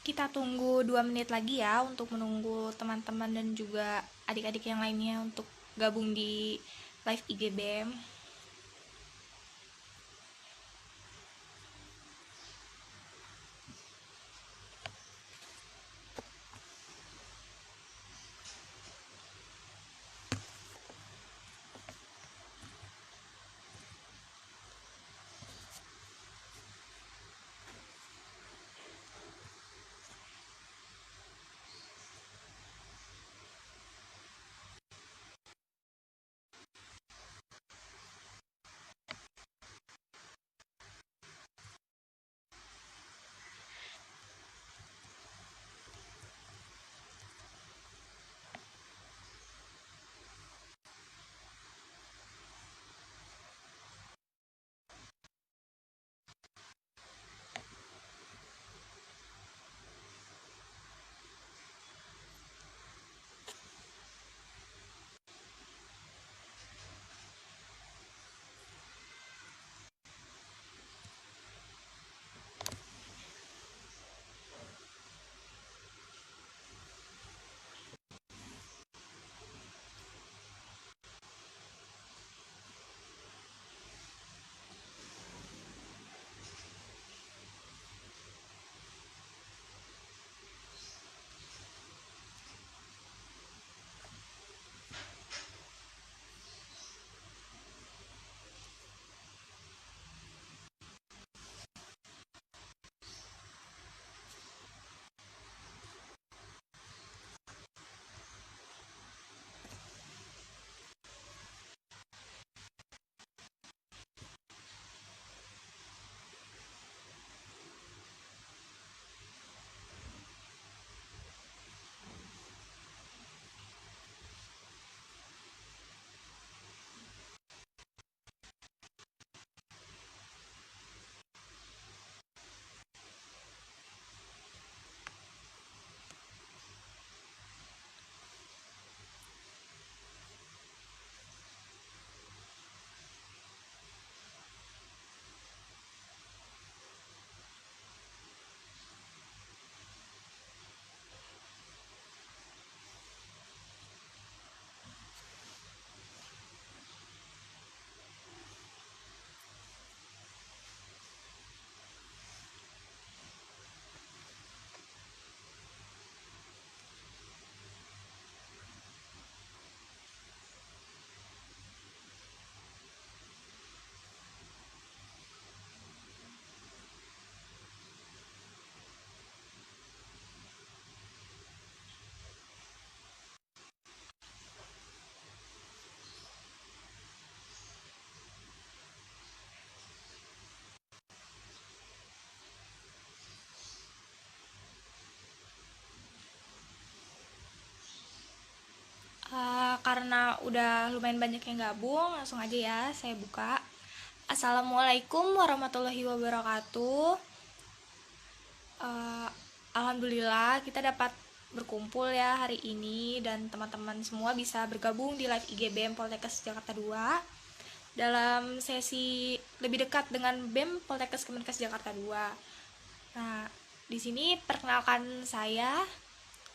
Kita tunggu 2 menit lagi ya untuk menunggu teman-teman dan juga adik-adik yang lainnya untuk gabung di live IG BEM. Karena udah lumayan banyak yang gabung, langsung aja ya saya buka. Assalamualaikum warahmatullahi wabarakatuh. Eh, Alhamdulillah kita dapat berkumpul ya hari ini dan teman-teman semua bisa bergabung di live IG BEM Poltekkes Jakarta 2 dalam sesi lebih dekat dengan BEM Poltekkes Kemenkes Jakarta 2. Nah, di sini perkenalkan saya.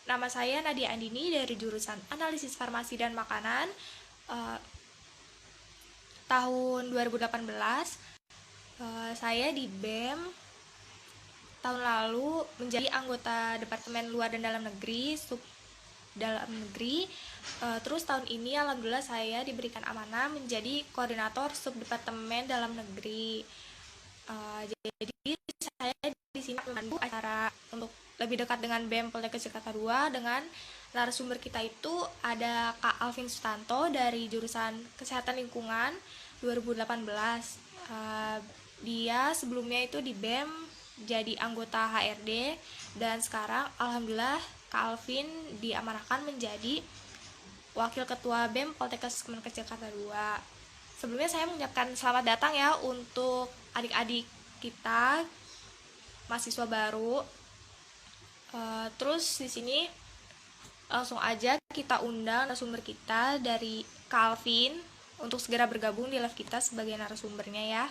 Nama saya Nadia Andini dari jurusan Analisis Farmasi dan Makanan tahun 2018. Saya di BEM tahun lalu menjadi anggota Departemen Luar dan Dalam Negeri, sub Dalam Negeri. Terus tahun ini alhamdulillah saya diberikan amanah menjadi koordinator sub Departemen Dalam Negeri. Jadi saya di sini memandu acara untuk lebih dekat dengan BEM Poltekkes Jakarta 2 dengan narasumber kita itu ada Kak Alvin Sutanto dari jurusan Kesehatan Lingkungan 2018. Dia sebelumnya itu di BEM jadi anggota HRD dan sekarang alhamdulillah Kak Alvin diamanahkan menjadi Wakil Ketua BEM Poltekkes Kemenkes Jakarta 2. Sebelumnya saya mengucapkan selamat datang ya untuk adik-adik kita mahasiswa baru. Terus di sini langsung aja kita undang narasumber kita dari Calvin untuk segera bergabung di live kita sebagai narasumbernya ya.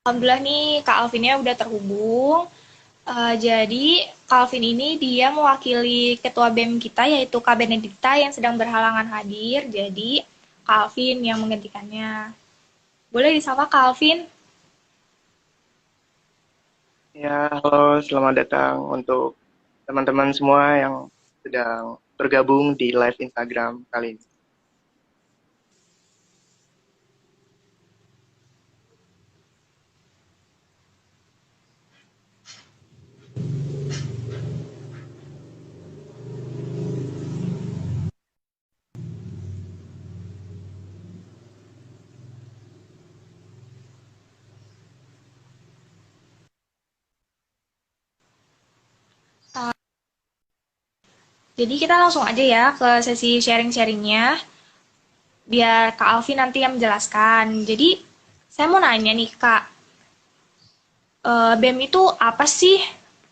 Alhamdulillah nih Kak Alvinnya udah terhubung. Jadi Kak Alvin ini dia mewakili Ketua BEM kita yaitu Kak Benedikta yang sedang berhalangan hadir. Jadi Kak Alvin yang menggantikannya. Boleh disapa Kak Alvin? Ya, halo, selamat datang untuk teman-teman semua yang sedang bergabung di live Instagram kali ini. Uh, jadi kita langsung aja ya ke sesi sharing-sharingnya. Biar Kak Alvin nanti yang menjelaskan. Jadi saya mau nanya nih Kak, BEM itu apa sih?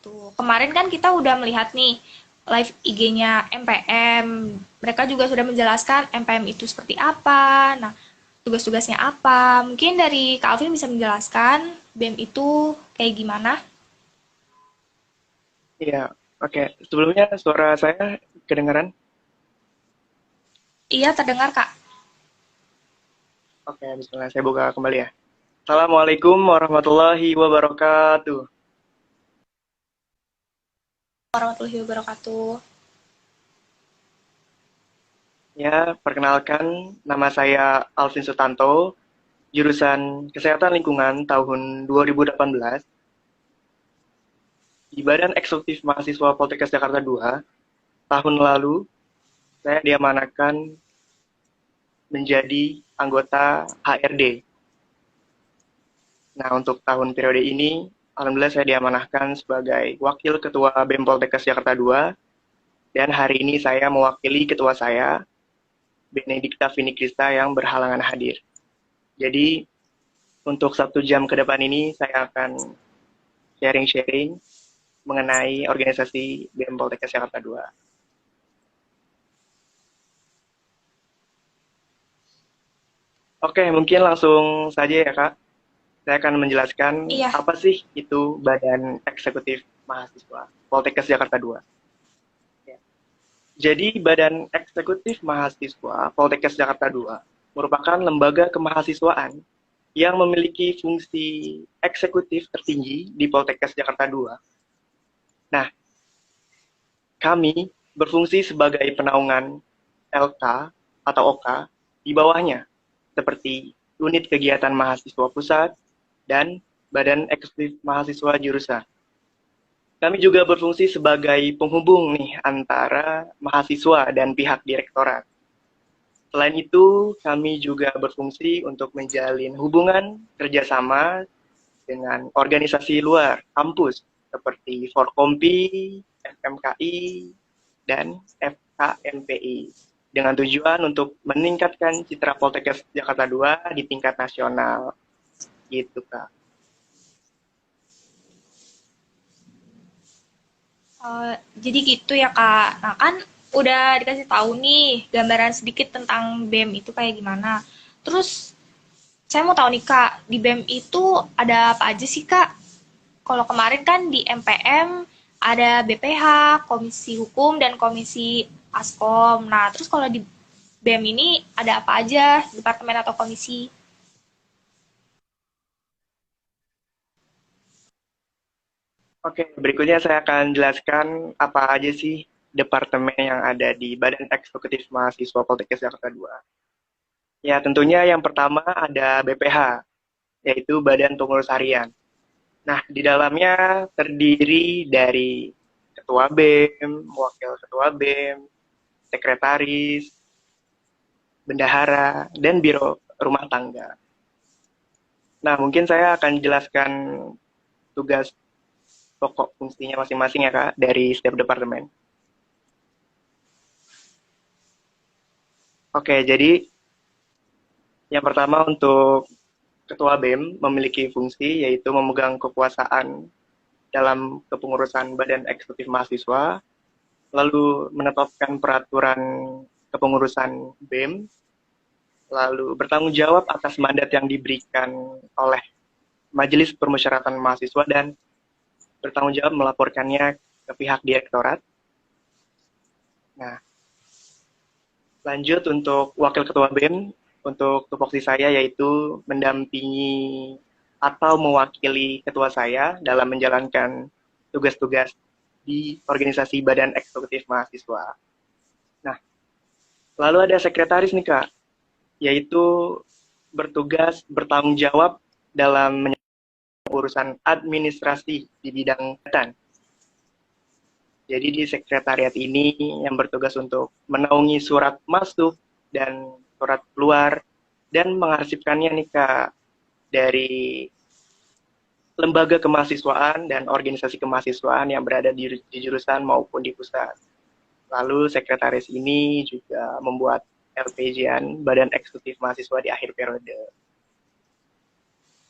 Tuh, kemarin kan kita udah melihat nih live IG-nya MPM. Mereka juga sudah menjelaskan MPM itu seperti apa. Nah, tugas-tugasnya apa? Mungkin dari Kak Alvin bisa menjelaskan BEM itu kayak gimana? Iya, oke. Sebelumnya suara saya kedengaran? Iya, terdengar Kak. Oke, bismillah, saya buka kembali ya. Assalamualaikum warahmatullahi wabarakatuh. Warahmatullahi wabarakatuh. Ya, perkenalkan, nama saya Alvin Sutanto, jurusan Kesehatan Lingkungan tahun 2018 di Badan Eksekutif Mahasiswa Poltekkes Jakarta 2. Tahun lalu, saya diamanahkan menjadi anggota HRD. Nah, untuk tahun periode ini, alhamdulillah saya diamanahkan sebagai Wakil Ketua BEM Poltekkes Jakarta 2, dan hari ini saya mewakili ketua saya, Benedikta Finikrista yang berhalangan hadir. Jadi, untuk 1 jam ke depan ini, saya akan sharing-sharing mengenai organisasi BEM Poltekkes Jakarta 2. Oke, mungkin langsung saja ya, Kak. Saya akan menjelaskan Iya, apa sih itu Badan Eksekutif Mahasiswa Poltekkes Jakarta 2. Jadi, Badan Eksekutif Mahasiswa Poltekkes Jakarta 2 merupakan lembaga kemahasiswaan yang memiliki fungsi eksekutif tertinggi di Poltekkes Jakarta 2. Nah, kami berfungsi sebagai penaungan LK atau OK di bawahnya, seperti unit kegiatan mahasiswa pusat dan Badan Eksekutif Mahasiswa Jurusan. Kami juga berfungsi sebagai penghubung nih antara mahasiswa dan pihak direktorat. Selain itu, kami juga berfungsi untuk menjalin hubungan kerjasama dengan organisasi luar kampus seperti Forkompi, FMKI, dan FKMPI dengan tujuan untuk meningkatkan citra Poltekkes Jakarta 2 di tingkat nasional. Gitu, Kak. jadi gitu ya Kak. Nah kan udah dikasih tahu nih gambaran sedikit tentang BEM itu kayak gimana. Terus saya mau tahu nih Kak, di BEM itu ada apa aja sih Kak? Kalau kemarin kan di MPM ada BPH, Komisi Hukum, dan Komisi Askom. Nah, terus kalau di BEM ini ada apa aja, departemen atau komisi? Oke, berikutnya saya akan jelaskan apa aja sih departemen yang ada di Badan Eksekutif Mahasiswa Poltekkes Jakarta 2. Ya, tentunya yang pertama ada BPH, yaitu Badan Pengurus Harian. Nah, di dalamnya terdiri dari Ketua BEM, Wakil Ketua BEM, Sekretaris, Bendahara, dan Biro Rumah Tangga. Nah, mungkin saya akan jelaskan tugas pokok fungsinya masing-masing ya, Kak, dari setiap departemen. Oke, jadi yang pertama untuk Ketua BEM memiliki fungsi yaitu memegang kekuasaan dalam kepengurusan Badan Eksekutif Mahasiswa, lalu menetapkan peraturan kepengurusan BEM, lalu bertanggung jawab atas mandat yang diberikan oleh Majelis Permusyawaratan Mahasiswa dan bertanggung jawab melaporkannya ke pihak direktorat. Nah, lanjut untuk Wakil Ketua BEM, untuk tupoksi saya yaitu mendampingi atau mewakili ketua saya dalam menjalankan tugas-tugas di organisasi Badan Eksekutif Mahasiswa. Nah, lalu ada sekretaris nih Kak, yaitu bertugas bertanggung jawab dalam urusan administrasi di bidang kesehatan. Jadi di sekretariat ini yang bertugas untuk menaungi surat masuk dan surat keluar dan mengarsipkannya nih Kak dari lembaga kemahasiswaan dan organisasi kemahasiswaan yang berada di jurusan maupun di pusat. Lalu sekretaris ini juga membuat LPJ-an Badan Eksekutif Mahasiswa di akhir periode.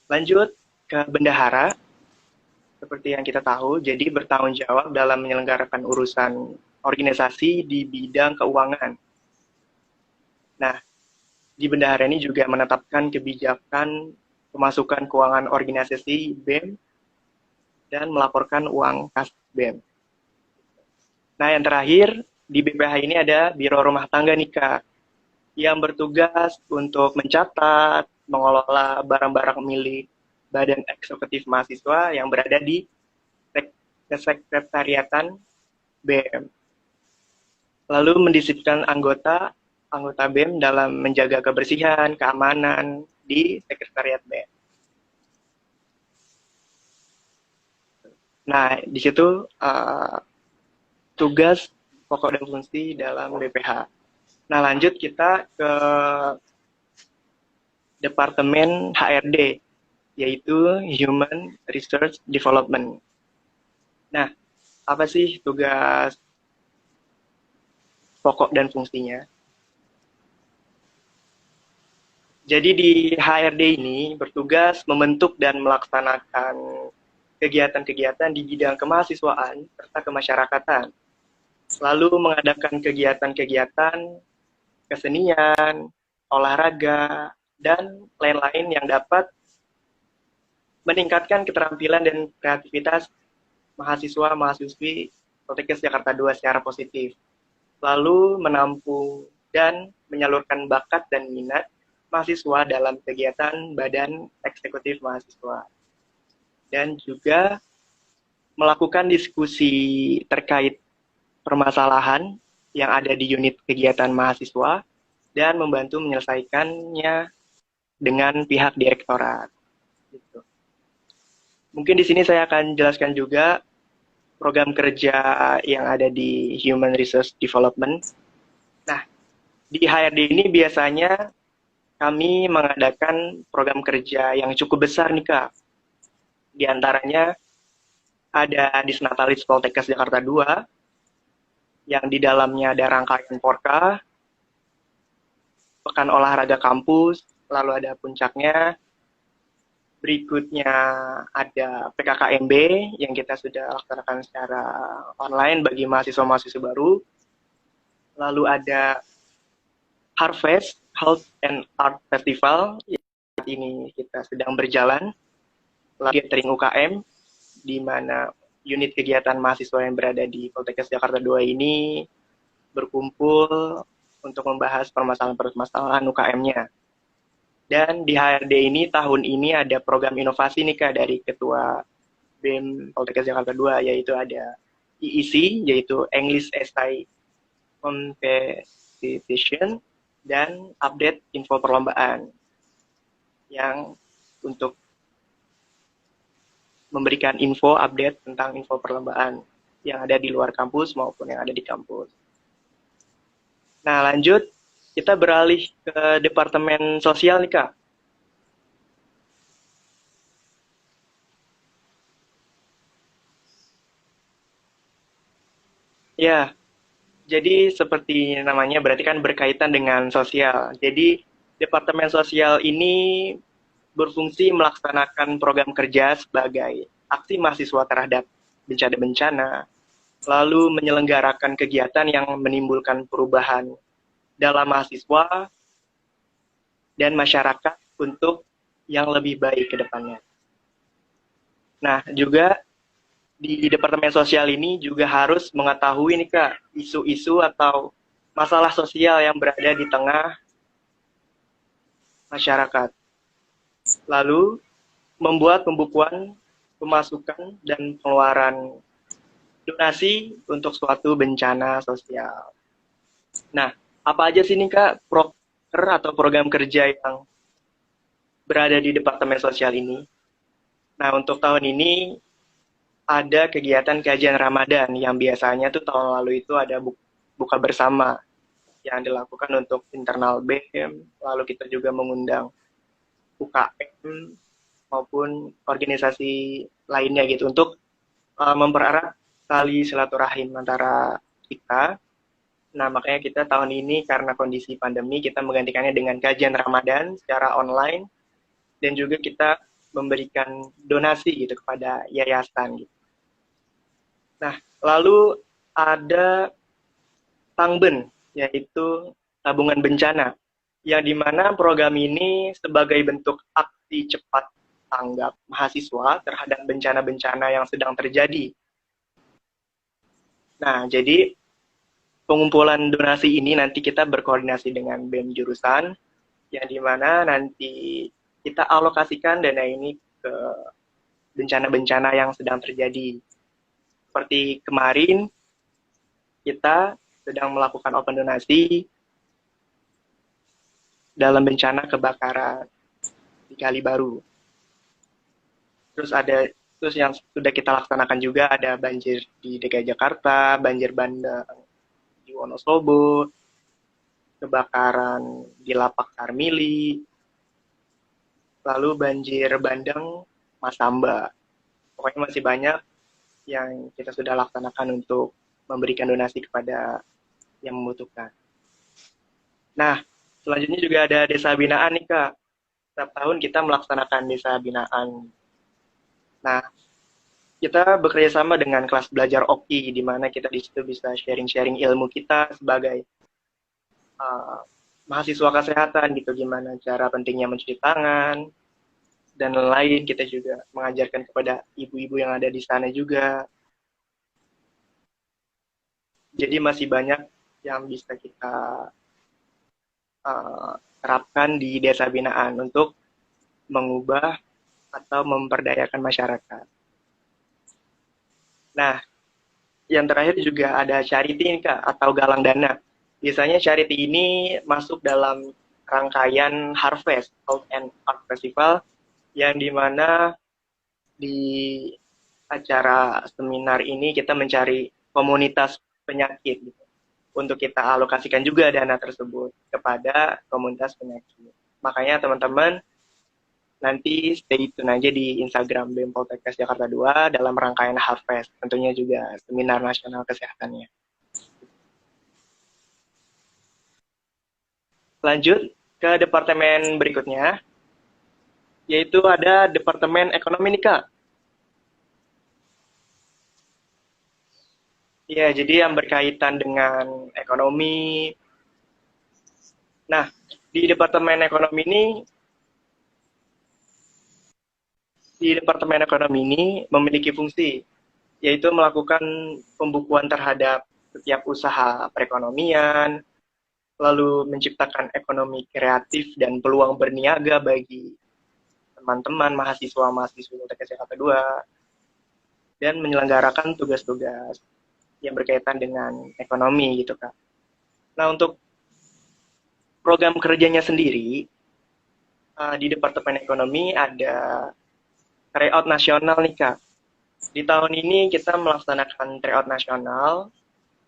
Lanjut ke bendahara. Seperti yang kita tahu, jadi bertanggung jawab dalam menyelenggarakan urusan organisasi di bidang keuangan. Nah, di bendahara ini juga menetapkan kebijakan pemasukan keuangan organisasi BEM dan melaporkan uang kas BEM. Nah, yang terakhir, di BPH ini ada Biro Rumah Tangga nih, Kak, yang bertugas untuk mencatat, mengelola barang-barang milik Badan Eksekutif Mahasiswa yang berada di Kesekretariatan BEM. Lalu mendisiplinkan anggota BEM dalam menjaga kebersihan, keamanan di Sekretariat BEM. Nah, di situ tugas pokok dan fungsi dalam BPH. Nah, lanjut kita ke Departemen HRD, yaitu Human Research Development. Nah, apa sih tugas pokok dan fungsinya? Jadi di HRD ini bertugas membentuk dan melaksanakan kegiatan-kegiatan di bidang kemahasiswaan serta kemasyarakatan. Lalu mengadakan kegiatan-kegiatan kesenian, olahraga, dan lain-lain yang dapat meningkatkan keterampilan dan kreativitas mahasiswa-mahasiswi Poltekkes Jakarta II secara positif. Lalu menampung dan menyalurkan bakat dan minat mahasiswa dalam kegiatan Badan Eksekutif Mahasiswa. Dan juga melakukan diskusi terkait permasalahan yang ada di unit kegiatan mahasiswa dan membantu menyelesaikannya dengan pihak direktorat. Gitu. Mungkin di sini saya akan jelaskan juga program kerja yang ada di Human Resource Development. Nah, di HRD ini biasanya kami mengadakan program kerja yang cukup besar nih Kak. Di antaranya ada Disnatalis Poltekkes Jakarta II, yang di dalamnya ada rangkaian Porka, pekan olahraga kampus, lalu ada puncaknya. Berikutnya ada PKKMB yang kita sudah laksanakan secara online bagi mahasiswa-mahasiswa baru. Lalu ada Harvest Health and Art Festival yang saat ini kita sedang berjalan. Lalu gathering UKM di mana unit kegiatan mahasiswa yang berada di Poltekkes Jakarta II ini berkumpul untuk membahas permasalahan-permasalahan UKM-nya. Dan di HRD ini tahun ini ada program inovasi nih Kak dari Ketua BEM Poltekkes Jakarta II, yaitu ada EEC, yaitu English Essay Competition, dan update info perlombaan yang untuk memberikan info update tentang info perlombaan yang ada di luar kampus maupun yang ada di kampus. Nah, lanjut kita beralih ke Departemen Sosial nih Kak. Ya, jadi seperti namanya berarti kan berkaitan dengan sosial. Jadi Departemen Sosial ini berfungsi melaksanakan program kerja sebagai aksi mahasiswa terhadap bencana-bencana, lalu menyelenggarakan kegiatan yang menimbulkan perubahan dalam mahasiswa dan masyarakat untuk yang lebih baik ke depannya. Nah, juga di Departemen Sosial ini juga harus mengetahui nih Kak, isu-isu atau masalah sosial yang berada di tengah masyarakat. Lalu membuat pembukuan pemasukan dan pengeluaran donasi untuk suatu bencana sosial. Nah, apa aja sih nih Kak proker atau program kerja yang berada di Departemen Sosial ini? Nah, untuk tahun ini ada kegiatan kajian Ramadan yang biasanya tuh tahun lalu itu ada buka bersama yang dilakukan untuk internal BEM, lalu kita juga mengundang UKM maupun organisasi lainnya gitu untuk mempererat tali silaturahim antara kita. Nah, makanya kita tahun ini karena kondisi pandemi kita menggantikannya dengan kajian Ramadan secara online dan juga kita memberikan donasi gitu kepada yayasan gitu. Nah, lalu ada Tangben, yaitu tabungan bencana, yang dimana program ini sebagai bentuk aksi cepat tanggap mahasiswa terhadap bencana-bencana yang sedang terjadi. Nah, jadi pengumpulan donasi ini nanti kita berkoordinasi dengan BEM jurusan, yang dimana nanti kita alokasikan dana ini ke bencana-bencana yang sedang terjadi. Seperti kemarin, kita sedang melakukan open donasi dalam bencana kebakaran di Kalibaru. Terus yang sudah kita laksanakan juga ada banjir di DKI Jakarta, banjir bandang di Wonosobo, kebakaran di Lapak Karmili, lalu banjir bandang Masamba. Pokoknya masih banyak yang kita sudah laksanakan untuk memberikan donasi kepada yang membutuhkan. Nah, selanjutnya juga ada desa binaan nih Kak. Setiap tahun kita melaksanakan desa binaan. Nah, kita bekerja sama dengan kelas belajar OKI, di mana kita di situ bisa sharing-sharing ilmu kita sebagai uh, mahasiswa kesehatan gitu, gimana cara pentingnya mencuci tangan, dan lain-lain. Kita juga mengajarkan kepada ibu-ibu yang ada di sana juga. Jadi masih banyak yang bisa kita terapkan di desa binaan untuk mengubah atau memperdayakan masyarakat. Nah, yang terakhir juga ada charity nih, Kak, atau galang dana. Biasanya charity ini masuk dalam rangkaian Harvest, Health and Art Festival, yang dimana di acara seminar ini kita mencari komunitas penyakit gitu, untuk kita alokasikan juga dana tersebut kepada komunitas penyakit. Makanya teman-teman nanti stay tune aja di Instagram BEM Poltekkes Jakarta 2 dalam rangkaian Harvest, tentunya juga seminar nasional kesehatannya. Lanjut ke departemen berikutnya, yaitu ada Departemen Ekonomi nih Kak. Ya, jadi yang berkaitan dengan ekonomi. Nah, di Departemen Ekonomi ini, memiliki fungsi, yaitu melakukan pembukuan terhadap setiap usaha perekonomian, lalu menciptakan ekonomi kreatif dan peluang berniaga bagi teman-teman mahasiswa-mahasiswa Poltekkes Jakarta 2, dan menyelenggarakan tugas-tugas yang berkaitan dengan ekonomi gitu Kak. Nah, untuk program kerjanya sendiri di Departemen Ekonomi ada tryout nasional nih Kak. Di tahun ini kita melaksanakan tryout nasional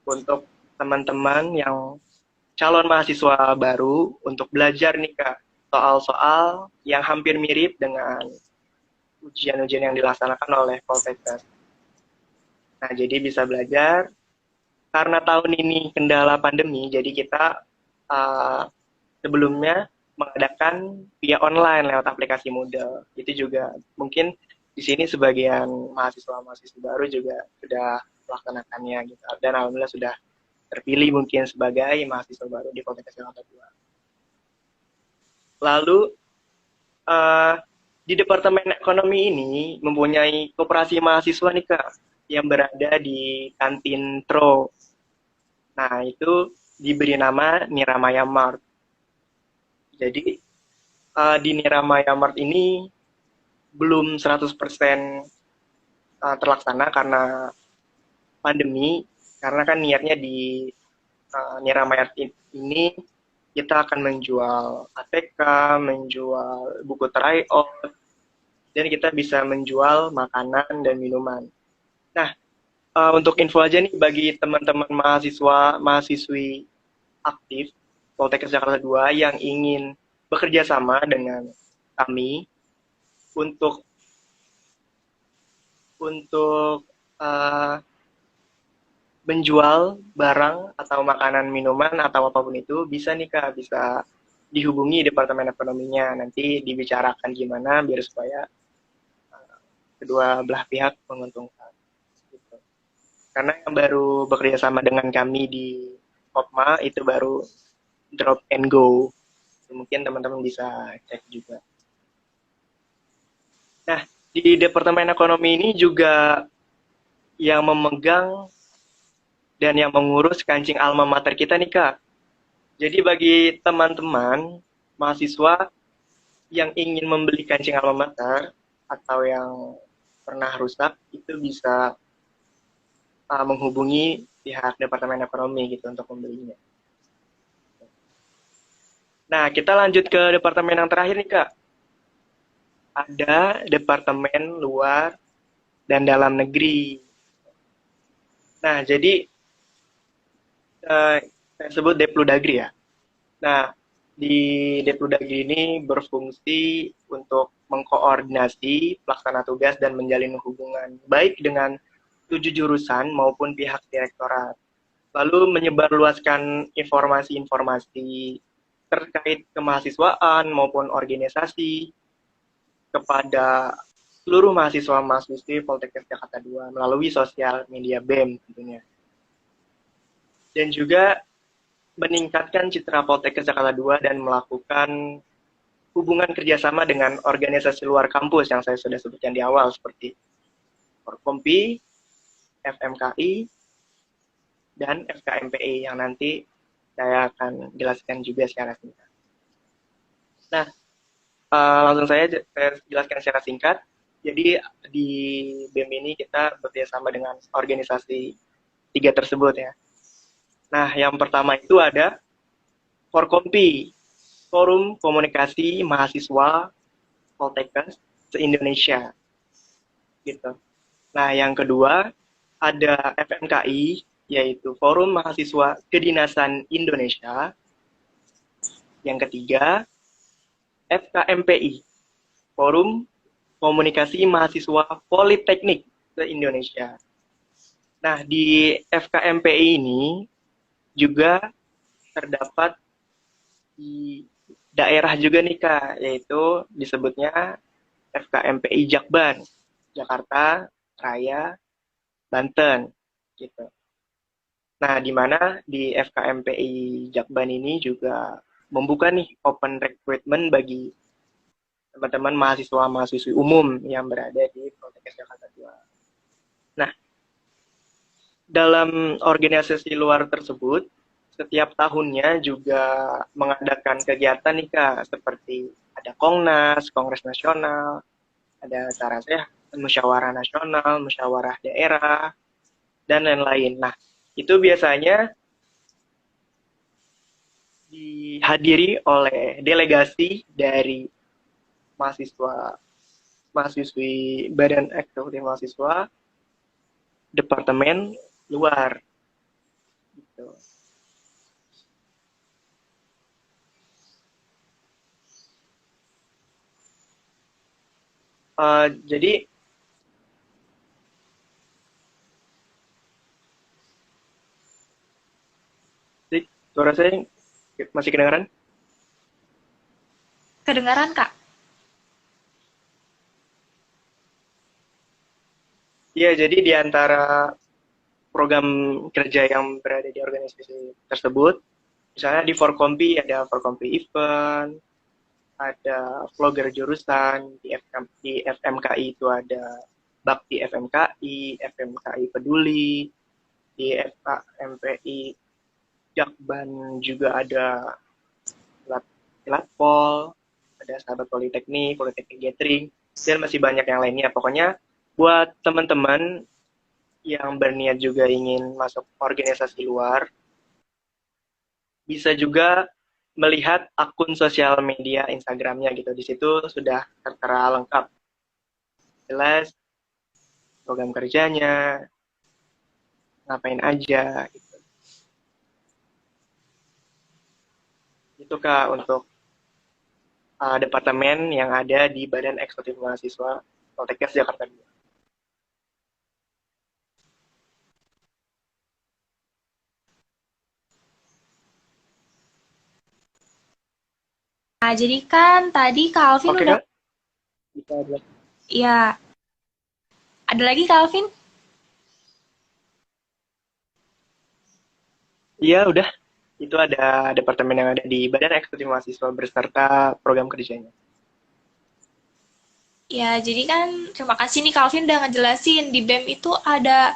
untuk teman-teman yang calon mahasiswa baru untuk belajar nih Kak, soal-soal yang hampir mirip dengan ujian-ujian yang dilaksanakan oleh Poltekkes. Nah, jadi bisa belajar. Karena tahun ini kendala pandemi, jadi kita sebelumnya mengadakan via online lewat aplikasi Moodle. Itu juga mungkin di sini sebagian mahasiswa-mahasiswa baru juga sudah melaksanakannya gitu. Dan alhamdulillah sudah terpilih mungkin sebagai mahasiswa baru di Poltekkes Jakarta 2. Lalu Di Departemen Ekonomi ini mempunyai koperasi mahasiswa nih Kak, yang berada di kantin TRO. Nah, itu diberi nama Niramaya Mart. Jadi, di Niramaya Mart ini belum 100% terlaksana karena pandemi, karena kan niatnya di Niramaya ini kita akan menjual ATK, menjual buku tryout, dan kita bisa menjual makanan dan minuman. Nah, untuk info aja nih bagi teman-teman mahasiswa, mahasiswi aktif Poltekkes Jakarta 2 yang ingin bekerja sama dengan kami untuk uh, menjual barang atau makanan minuman atau apapun itu bisa nih Kak, bisa dihubungi Departemen Ekonominya, nanti dibicarakan gimana biar supaya kedua belah pihak menguntungkan gitu. Karena yang baru bekerja sama dengan kami di Kopma itu baru drop and go, mungkin teman-teman bisa cek juga. Nah, di Departemen Ekonomi ini juga yang memegang dan yang mengurus kancing alma mater kita nih Kak. Jadi bagi teman-teman mahasiswa yang ingin membeli kancing alma mater atau yang pernah rusak itu bisa menghubungi pihak Departemen Ekonomi gitu untuk membelinya. Nah, kita lanjut ke departemen yang terakhir nih Kak. Ada Departemen Luar dan Dalam Negeri. Nah, jadi saya sebut Depludagri ya. Nah, di Depludagri ini berfungsi untuk mengkoordinasi pelaksana tugas dan menjalin hubungan baik dengan 7 jurusan maupun pihak direktorat. Lalu menyebarluaskan informasi-informasi terkait kemahasiswaan maupun organisasi kepada seluruh mahasiswa-mahasiswi Poltekkes Jakarta 2 melalui sosial media BEM tentunya. Dan juga meningkatkan citra Poltekkes Jakarta 2 dan melakukan hubungan kerjasama dengan organisasi luar kampus yang saya sudah sebutkan di awal seperti Forkompi, FMKI, dan FKMPI yang nanti saya akan jelaskan juga secara singkat. Nah, langsung saya jelaskan secara singkat. Jadi di BEM ini kita bekerjasama dengan organisasi 3 tersebut ya. Nah, yang pertama itu ada Forkompi, Forum Komunikasi Mahasiswa Poltekkes se-Indonesia. Gitu. Nah, yang kedua ada FMKI, yaitu Forum Mahasiswa Kedinasan Indonesia. Yang ketiga, FKMPI, Forum Komunikasi Mahasiswa Politeknik se-Indonesia. Nah, di FKMPI ini juga terdapat di daerah juga nih Kak, yaitu disebutnya FKMPI Jakban, Jakarta Raya, Banten, gitu. Nah, di mana di FKMPI Jakban ini juga membuka nih open recruitment bagi teman-teman mahasiswa-mahasiswi umum yang berada di Poltekkes Jakarta 2. Nah, dalam organisasi luar tersebut, setiap tahunnya juga mengadakan kegiatan nih Kak, seperti ada Kongnas, Kongres Nasional, ada Saraseh, Musyawarah Nasional, Musyawarah Daerah, dan lain-lain. Nah, itu biasanya dihadiri oleh delegasi dari mahasiswa, mahasiswi Badan Eksekutif Mahasiswa, Departemen Luar. Gitu. Jadi suara saya masih kedengaran? Kedengaran, Kak? Iya, jadi di antara program kerja yang berada di organisasi tersebut, misalnya di Forkompi ada Forkompi Event, ada vlogger jurusan, di FMKI itu ada Bakti FMKI, FMKI Peduli, di FMPI Jakban juga ada Latpol, ada Sahabat Politeknik, Politeknik Gathering, dan masih banyak yang lainnya. Pokoknya buat teman-teman yang berniat juga ingin masuk organisasi luar, bisa juga melihat akun sosial media Instagramnya gitu. Di situ sudah tertera lengkap, jelas program kerjanya, ngapain aja. Gitu. Itu Kak untuk departemen yang ada di Badan Eksekutif Mahasiswa Poltekkes Jakarta 2. Nah, jadi kan tadi Kak Alvin Oke udah, Kak, bisa lihat. ya, ada lagi Kak Alvin? Iya udah, itu ada departemen yang ada di Badan Eksekutif Mahasiswa beserta program kerjanya. Ya, jadi kan terima kasih nih Kak Alvin udah ngejelasin di BEM itu ada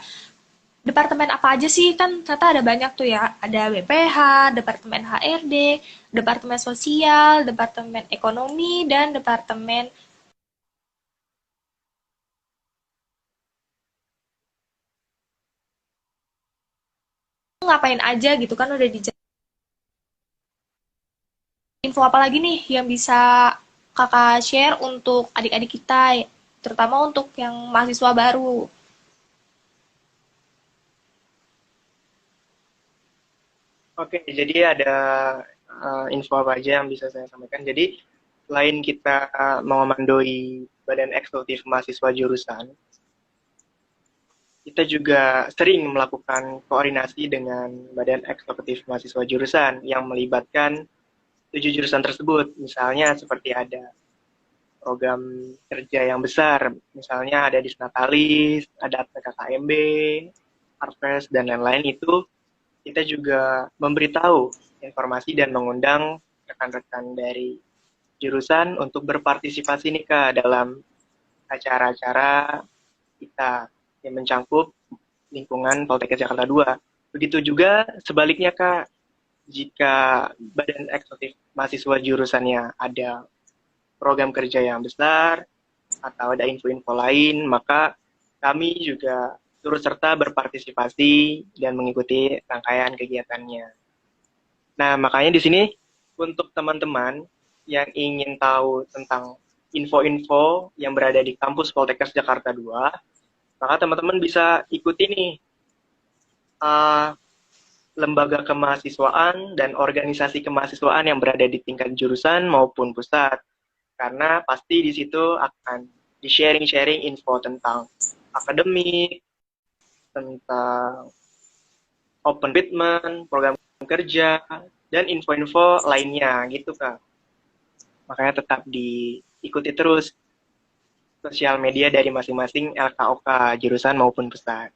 departemen apa aja sih? Kan ternyata ada banyak tuh ya. Ada BPH, Departemen HRD, Departemen Sosial, Departemen Ekonomi, dan Departemen ngapain aja gitu kan udah dijelasin. Info apa lagi nih yang bisa kakak share untuk adik-adik kita, terutama untuk yang mahasiswa baru? Oke, jadi ada info apa aja yang bisa saya sampaikan. Jadi, selain kita mengomandoi Badan Eksekutif Mahasiswa Jurusan, kita juga sering melakukan koordinasi dengan Badan Eksekutif Mahasiswa Jurusan yang melibatkan 7 jurusan tersebut. Misalnya seperti ada program kerja yang besar, misalnya ada Disnatalis, ada PKKMB, Harvest, dan lain-lain itu kita juga memberitahu informasi dan mengundang rekan-rekan dari jurusan untuk berpartisipasi nih Kak dalam acara-acara kita yang mencangkup lingkungan Poltekkes Jakarta 2. Begitu juga sebaliknya Kak, jika Badan Eksekutif Mahasiswa jurusannya ada program kerja yang besar atau ada info-info lain, maka kami juga turut serta berpartisipasi dan mengikuti rangkaian kegiatannya. Nah, makanya di sini untuk teman-teman yang ingin tahu tentang info-info yang berada di kampus Poltekkes Jakarta 2, maka teman-teman bisa ikuti nih uh, lembaga kemahasiswaan dan organisasi kemahasiswaan yang berada di tingkat jurusan maupun pusat. Karena pasti di situ akan di-sharing-sharing info tentang akademik, tentang open recruitment, program kerja, dan info-info lainnya gitu Kak. Makanya tetap diikuti terus sosial media dari masing-masing LKOK, jurusan maupun pusat.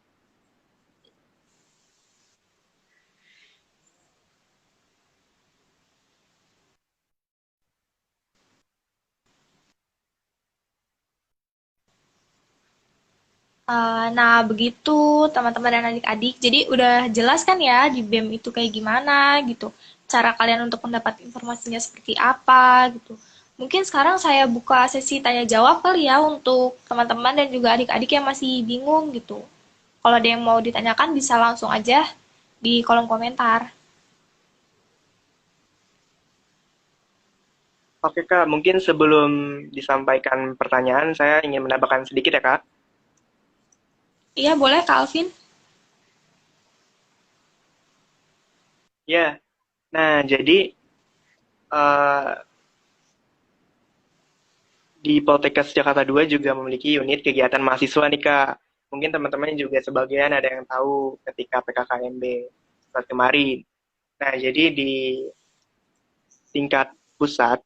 Nah, begitu teman-teman dan adik-adik. Jadi udah jelas kan ya di BEM itu kayak gimana gitu. Cara kalian untuk mendapat informasinya seperti apa gitu. Mungkin sekarang saya buka sesi tanya jawab kali ya untuk teman-teman dan juga adik-adik yang masih bingung gitu. Kalau ada yang mau ditanyakan bisa langsung aja di kolom komentar. Oke Kak, mungkin sebelum disampaikan pertanyaan, saya ingin menambahkan sedikit ya Kak. Iya, boleh Kak Alvin? Ya, nah jadi uh, di Poltekkes Jakarta 2 juga memiliki unit kegiatan mahasiswa nih Kak. Mungkin teman-teman juga sebagian ada yang tahu ketika PKKMB saat kemarin. Nah, jadi di tingkat pusat,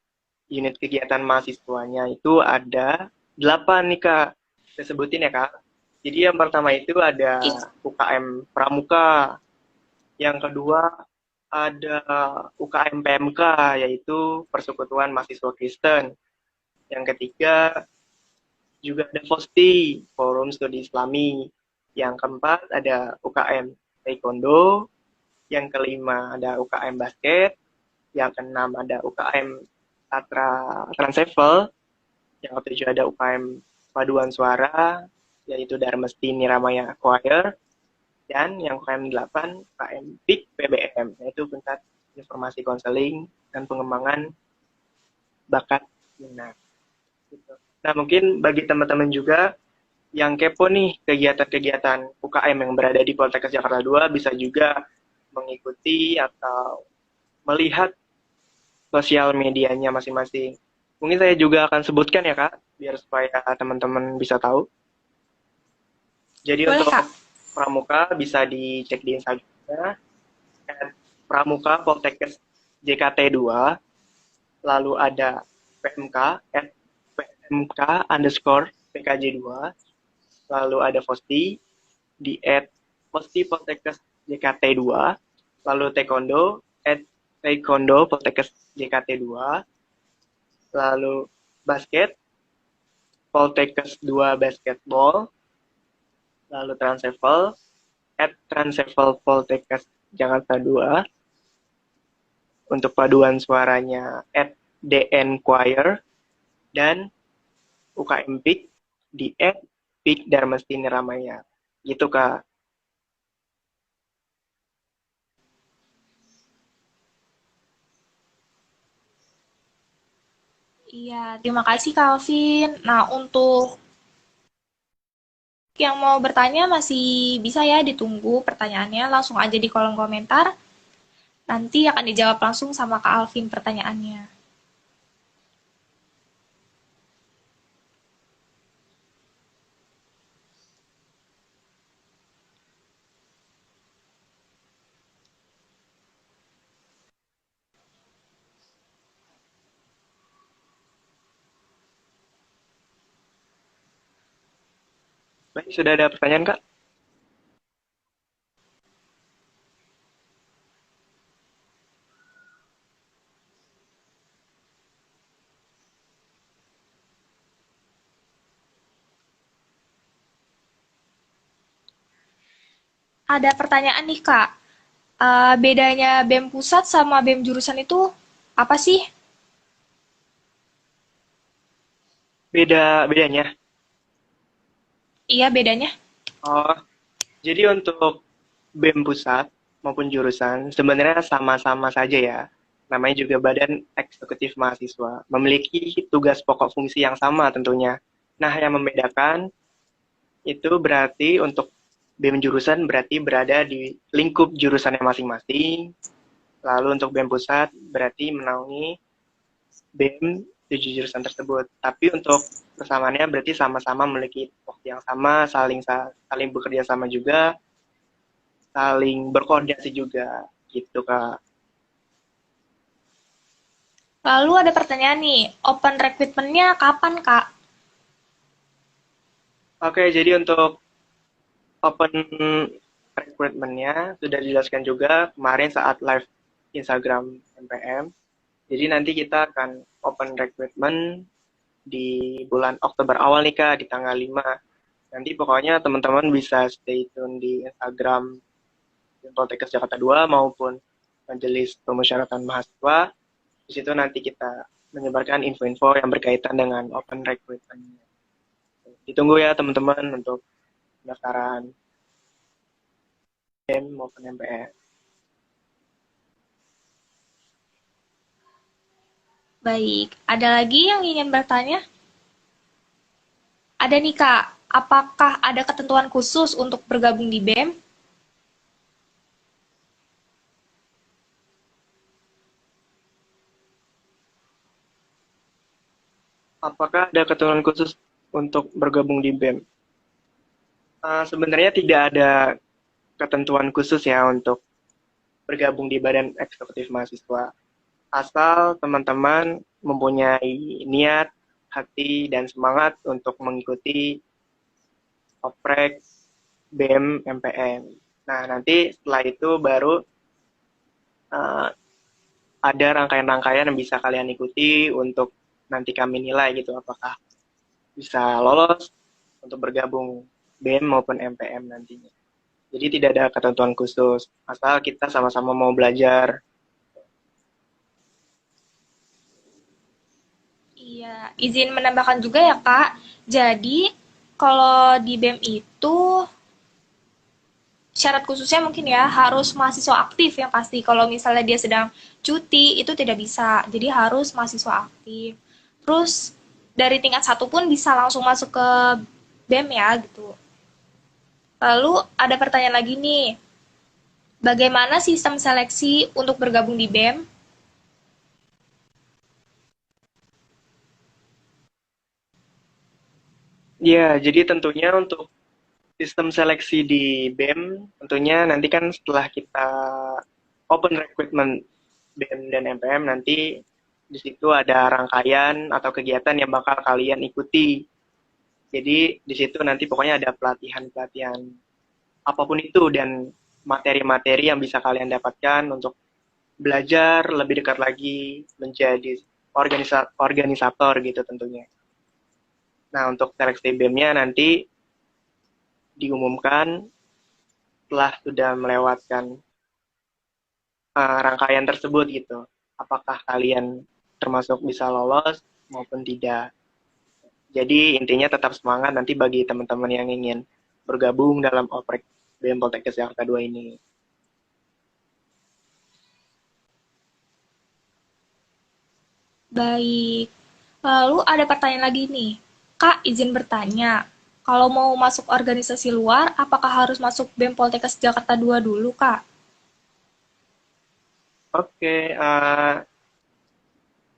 unit kegiatan mahasiswanya itu ada 8 nih Kak. Saya sebutin ya Kak. Jadi yang pertama itu ada UKM Pramuka, yang kedua ada UKM PMK, yaitu Persekutuan Mahasiswa Kristen. Yang ketiga, juga ada FOSTI, Forum Studi Islami. Yang keempat, ada UKM Taekwondo. Yang kelima, ada UKM Basket. Yang keenam, ada UKM Satra Transevel. Yang ketujuh, ada UKM Paduan Suara, yaitu Darmesti Niramaya Choir. Dan yang UKM 8, UKM PIK PBM, yaitu Pusat Informasi Konseling dan Pengembangan Bakat Minat. Gitu. Nah, mungkin bagi teman-teman juga yang kepo nih kegiatan-kegiatan UKM yang berada di Poltekkes Jakarta 2 bisa juga mengikuti atau melihat sosial medianya masing-masing. Mungkin saya juga akan sebutkan ya Kak, biar supaya teman-teman bisa tahu. Jadi Boleh, untuk Kak. Pramuka bisa dicek di Instagramnya Pramuka Poltekkes JKT 2, lalu ada PMK PMK _PKJ 2, lalu ada FOSTI di @FOSTI Poltekkes JKT 2, lalu Taekwondo @Taekwondo Poltekkes JKT 2, lalu basket Poltekkes 2 Basketball, lalu Transevel @Transevel Poltekkes Jakarta 2, untuk paduan suaranya @DN Choir, dan UKM PIK di @PIK Darmesti Niramaya. Gitu Kak. Iya, terima kasih Kak Alvin. Nah, untuk yang mau bertanya masih bisa ya ditunggu pertanyaannya langsung aja di kolom komentar. Nanti akan dijawab langsung sama Kak Alvin pertanyaannya. Baik, sudah ada pertanyaan Kak? Ada pertanyaan nih Kak. Bedanya BEM pusat sama BEM jurusan itu apa sih? Bedanya. Iya, bedanya. Oh, jadi untuk BEM pusat maupun jurusan sebenarnya sama-sama saja ya. Namanya juga Badan Eksekutif Mahasiswa. Memiliki tugas pokok fungsi yang sama tentunya. Nah, yang membedakan itu berarti untuk BEM jurusan berarti berada di lingkup jurusannya masing-masing. Lalu untuk BEM pusat berarti menaungi BEM 7 jurusan tersebut. Tapi untuk persamaannya berarti sama-sama memiliki waktu yang sama, saling bekerja sama juga, saling berkoordinasi juga, gitu Kak. Lalu ada pertanyaan nih, open recruitment-nya kapan Kak? Oke, jadi untuk open recruitment-nya sudah dijelaskan juga kemarin saat live Instagram MPM. Jadi nanti kita akan open recruitment di bulan Oktober awal nih Kak, di tanggal 5. Nanti pokoknya teman-teman bisa stay tune di Instagram Poltekkes Jakarta 2 maupun Majelis Pemusyawaratan Mahasiswa. Di situ nanti kita menyebarkan info-info yang berkaitan dengan open recruitment. Ditunggu ya teman-teman untuk pendaftaran BEM maupun MPR. Baik, ada lagi yang ingin bertanya? Ada nih Kak, apakah ada ketentuan khusus untuk bergabung di BEM? Apakah ada ketentuan khusus untuk bergabung di BEM? Sebenarnya tidak ada ketentuan khusus ya untuk bergabung di Badan Eksekutif Mahasiswa. Asal teman-teman mempunyai niat, hati, dan semangat untuk mengikuti oprek BEM MPM. Nah, nanti setelah itu baru uh, ada rangkaian-rangkaian yang bisa kalian ikuti untuk nanti kami nilai gitu apakah bisa lolos untuk bergabung BEM maupun MPM nantinya. Jadi tidak ada ketentuan khusus, asal kita sama-sama mau belajar. Iya, izin menambahkan juga ya Kak. Jadi, kalau di BEM itu syarat khususnya mungkin ya harus mahasiswa aktif yang pasti. Kalau misalnya dia sedang cuti itu tidak bisa. Jadi harus mahasiswa aktif. Terus dari tingkat satu pun bisa langsung masuk ke BEM ya gitu. Lalu ada pertanyaan lagi nih. Bagaimana sistem seleksi untuk bergabung di BEM? Ya, jadi tentunya untuk sistem seleksi di BEM, tentunya nanti kan setelah kita open recruitment BEM dan MPM, nanti di situ ada rangkaian atau kegiatan yang bakal kalian ikuti. Jadi di situ nanti pokoknya ada pelatihan-pelatihan apapun itu dan materi-materi yang bisa kalian dapatkan untuk belajar lebih dekat lagi menjadi organisator gitu tentunya. Nah, untuk seleksi BEM-nya nanti diumumkan setelah sudah melewatkan rangkaian tersebut gitu. Apakah kalian termasuk bisa lolos maupun tidak. Jadi intinya tetap semangat nanti bagi teman-teman yang ingin bergabung dalam oprek BEM Poltekkes Jakarta 2 ini. Baik. Lalu ada pertanyaan lagi nih. Kak, izin bertanya. Kalau mau masuk organisasi luar, apakah harus masuk BEM Poltekkes Jakarta 2 dulu, Kak? Oke,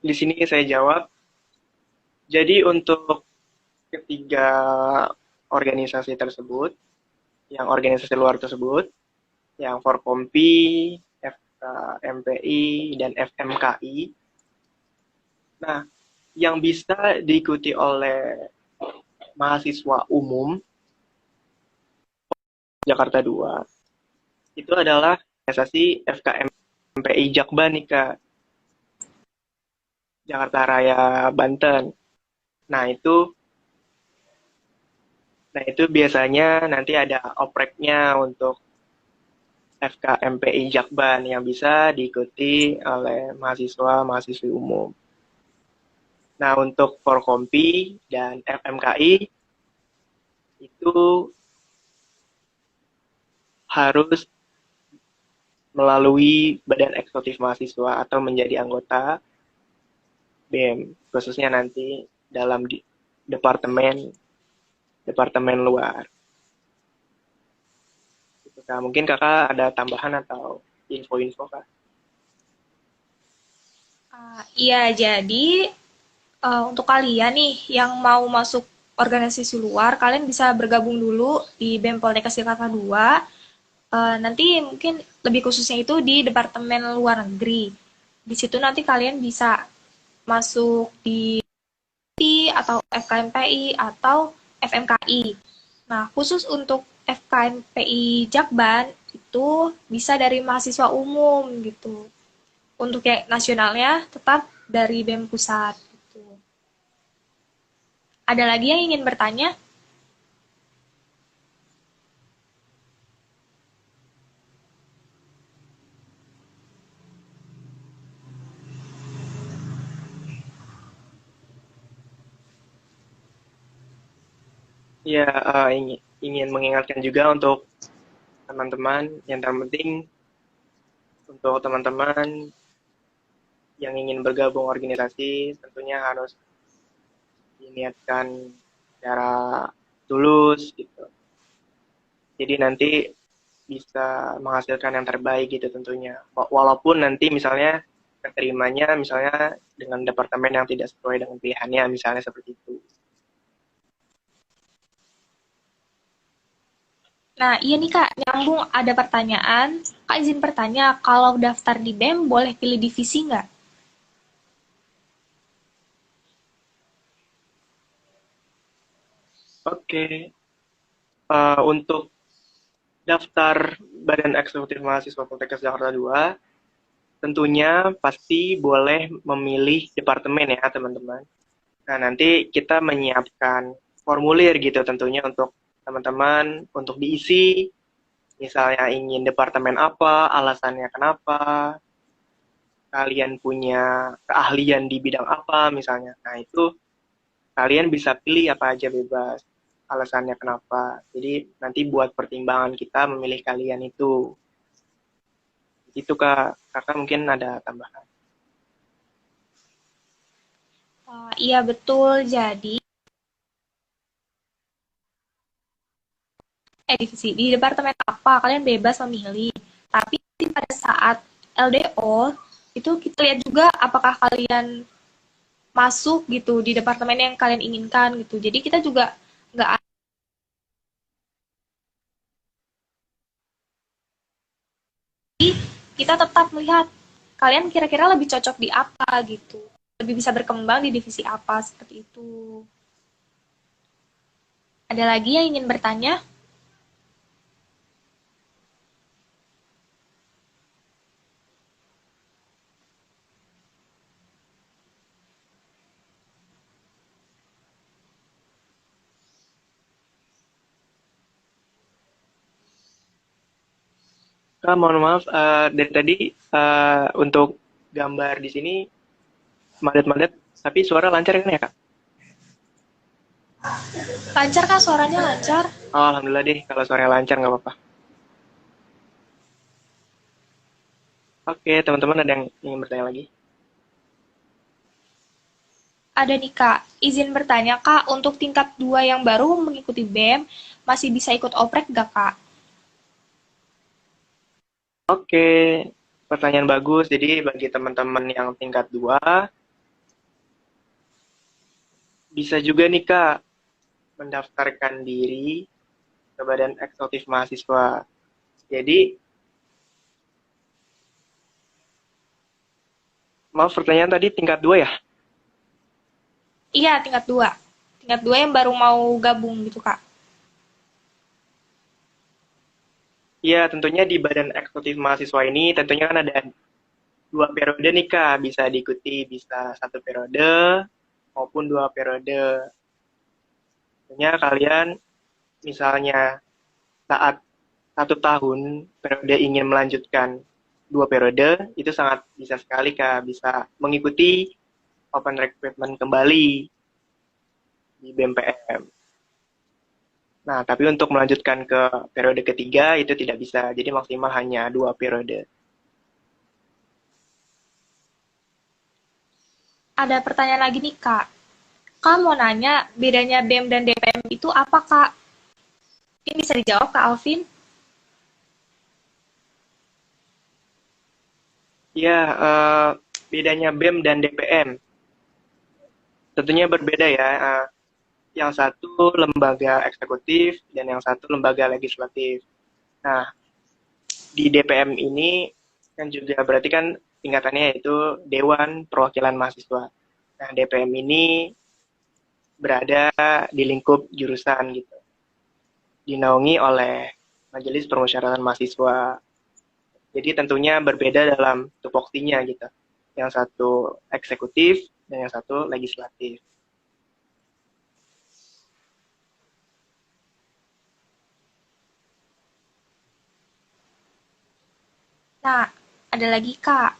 di sini saya jawab. Jadi untuk ketiga organisasi tersebut, yang organisasi luar tersebut, yang Forkompi, FKMPI, dan FMKI. Nah, yang bisa diikuti oleh mahasiswa umum Jakarta 2 itu adalah organisasi FKMPI Jakban nih Kak, Jakarta Raya Banten. Nah, itu biasanya nanti ada opreknya untuk FKMPI Jakban yang bisa diikuti oleh mahasiswa-mahasiswi umum. Nah, untuk Forkompi dan FMKI itu harus melalui Badan Eksekutif Mahasiswa atau menjadi anggota BEM, khususnya nanti dalam departemen departemen luar. Gitu, Kak. Mungkin kakak ada tambahan atau info-info kak? Iya, jadi untuk kalian nih yang mau masuk organisasi luar, kalian bisa bergabung dulu di BEM Poltekkes Jakarta 2. Nanti mungkin lebih khususnya itu di Departemen Luar Negeri. Di situ nanti kalian bisa masuk di atau FKMPI atau FMKI. Nah, khusus untuk FKMPI Jakban itu bisa dari mahasiswa umum gitu. Untuk yang nasionalnya tetap dari BEM Pusat gitu. Ada lagi yang ingin bertanya? Ya, ingin mengingatkan juga untuk teman-teman yang terpenting untuk teman-teman yang ingin bergabung organisasi tentunya harus diniatkan secara tulus gitu. Jadi nanti bisa menghasilkan yang terbaik gitu tentunya. Walaupun nanti misalnya keterimanya misalnya dengan departemen yang tidak sesuai dengan pilihannya misalnya seperti itu. Nah, iya nih Kak, nyambung ada pertanyaan. Kak izin bertanya, kalau daftar di BEM boleh pilih divisi nggak? Oke, untuk daftar Badan Eksekutif Mahasiswa Poltekkes Jakarta 2 tentunya pasti boleh memilih departemen ya teman-teman. Nah, nanti kita menyiapkan formulir gitu tentunya untuk teman-teman untuk diisi, misalnya ingin departemen apa, alasannya kenapa, kalian punya keahlian di bidang apa misalnya. Nah, itu kalian bisa pilih apa aja bebas, alasannya kenapa. Jadi nanti buat pertimbangan kita memilih kalian itu. Itu Kak, Kakak mungkin ada tambahan. Iya betul, jadi divisi di departemen apa kalian bebas memilih. Tapi pada saat LDO itu kita lihat juga apakah kalian masuk gitu di departemen yang kalian inginkan gitu. Jadi kita juga nggak, kita tetap melihat kalian kira-kira lebih cocok di apa gitu, lebih bisa berkembang di divisi apa seperti itu. Ada lagi yang ingin bertanya? Kak, mohon maaf, dari tadi untuk gambar di sini padat-padat, tapi suara lancar kan ya Kak? Lancar kah suaranya lancar? Oh, Alhamdulillah deh, kalau suaranya lancar nggak apa-apa. Oke, teman-teman ada yang ingin bertanya lagi? Ada nih Kak, izin bertanya Kak, untuk tingkat 2 yang baru mengikuti BEM, masih bisa ikut oprek gak Kak? Oke, pertanyaan bagus. Jadi bagi teman-teman yang tingkat 2, bisa juga nih Kak mendaftarkan diri ke Badan Eksekutif Mahasiswa. Jadi, maaf pertanyaan tadi tingkat 2 ya? Iya, tingkat 2. Tingkat 2 yang baru mau gabung gitu Kak. Iya, tentunya di Badan Eksekutif Mahasiswa ini tentunya kan ada 2 periode nih Kak, bisa diikuti bisa 1 periode maupun 2 periode. Tentunya kalian misalnya saat 1 tahun periode ingin melanjutkan 2 periode, itu sangat bisa sekali Kak, bisa mengikuti open recruitment kembali di BMPM. Nah, tapi untuk melanjutkan ke periode ketiga itu tidak bisa, jadi maksimal hanya 2 periode. Ada pertanyaan lagi nih Kak. Kak mau nanya, bedanya BEM dan DPM itu apa Kak? Ini bisa dijawab Kak Alvin? Ya, bedanya BEM dan DPM tentunya berbeda ya. Yang satu lembaga eksekutif dan yang satu lembaga legislatif. Nah, di DPM ini kan juga berarti kan tingkatannya yaitu Dewan Perwakilan Mahasiswa. Nah, DPM ini berada di lingkup jurusan gitu, dinaungi oleh Majelis Permusyawaratan Mahasiswa. Jadi tentunya berbeda dalam tupoksinya gitu. Yang satu eksekutif dan yang satu legislatif. Nah, ada lagi Kak.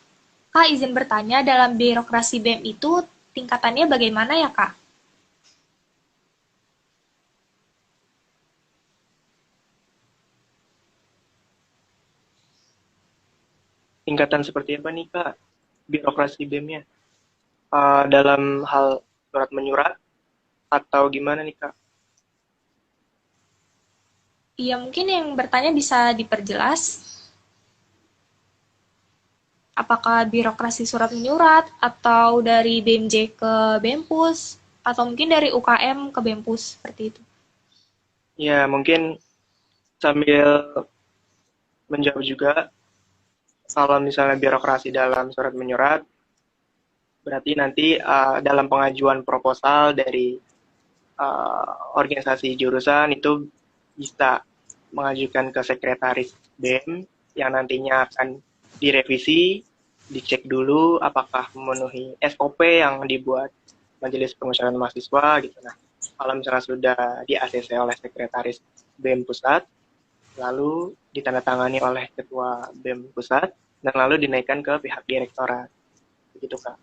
Kak izin bertanya, dalam birokrasi BEM itu tingkatannya bagaimana ya Kak? Tingkatan seperti apa nih Kak? Birokrasi BEM-nya? Dalam hal surat menyurat atau gimana nih Kak? Iya, mungkin yang bertanya bisa diperjelas. Apakah birokrasi surat menyurat, atau dari BMJ ke BEMPUS, atau mungkin dari UKM ke BEMPUS, seperti itu. Ya, mungkin sambil menjawab juga, kalau misalnya birokrasi dalam surat menyurat, berarti nanti dalam pengajuan proposal dari organisasi jurusan itu bisa mengajukan ke sekretaris BEM yang nantinya akan direvisi dicek dulu apakah memenuhi SOP yang dibuat Majelis Permusyawaratan Mahasiswa gitu. Nah, kalau misalnya sudah di ACC oleh Sekretaris BEM Pusat, lalu ditandatangani oleh Ketua BEM Pusat, dan lalu dinaikkan ke pihak Direktorat. Begitu, Kak.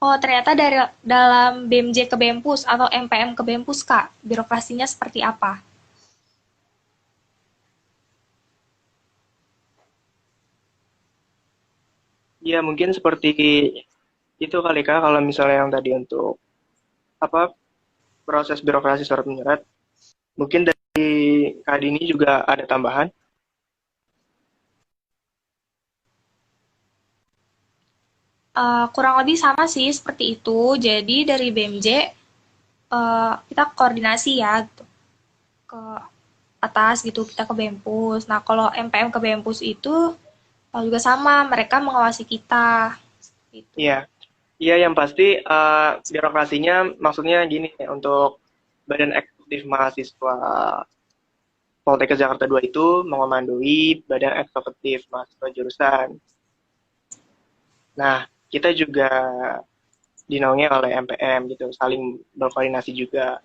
Oh, ternyata dari dalam BMJ ke BEMPUS atau MPM ke BEMPUS, Kak. Birokrasinya seperti apa? Ya, mungkin seperti itu kali, Kak, kalau misalnya yang tadi untuk apa proses birokrasi surat menyurat. Mungkin dari Kak Dini juga ada tambahan. Kurang lebih sama sih seperti itu. Jadi dari BMJ kita koordinasi ya gitu, ke atas gitu kita ke BEMPUS. Nah kalau MPM ke BEMPUS itu juga sama, mereka mengawasi kita gitu. Iya, iya yang pasti birokrasinya maksudnya gini untuk Badan Eksekutif Mahasiswa Poltekkes Jakarta 2 itu mengomandoi Badan Eksekutif Mahasiswa Jurusan. Nah, kita juga dinaungi oleh MPM gitu, saling berkoordinasi juga.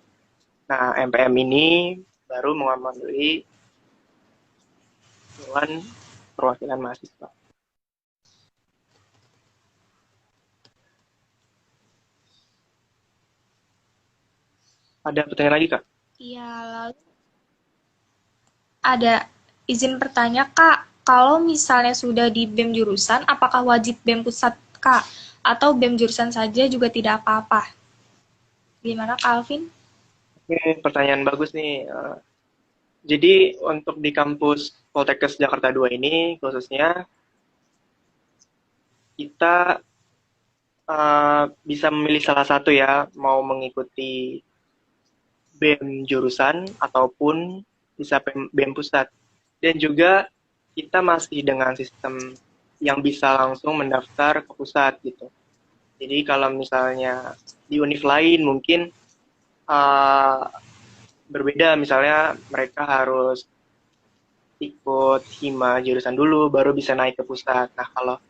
Nah, MPM ini baru mengomandoi Dewan Perwakilan Mahasiswa. Ada pertanyaan lagi, Kak? Iya, lalu ada izin bertanya, Kak, kalau misalnya sudah di BEM jurusan, apakah wajib BEM pusat, Kak? Atau BEM jurusan saja juga tidak apa-apa? Gimana, Kak Alvin? Ini pertanyaan bagus nih. Jadi untuk di kampus Poltekkes Jakarta 2 ini khususnya kita bisa memilih salah satu ya, mau mengikuti BEM jurusan ataupun bisa BEM pusat. Dan juga kita masih dengan sistem yang bisa langsung mendaftar ke pusat gitu. Jadi kalau misalnya di univ lain mungkin uh, berbeda, misalnya mereka harus ikut hima jurusan dulu baru bisa naik ke pusat. Nah kalau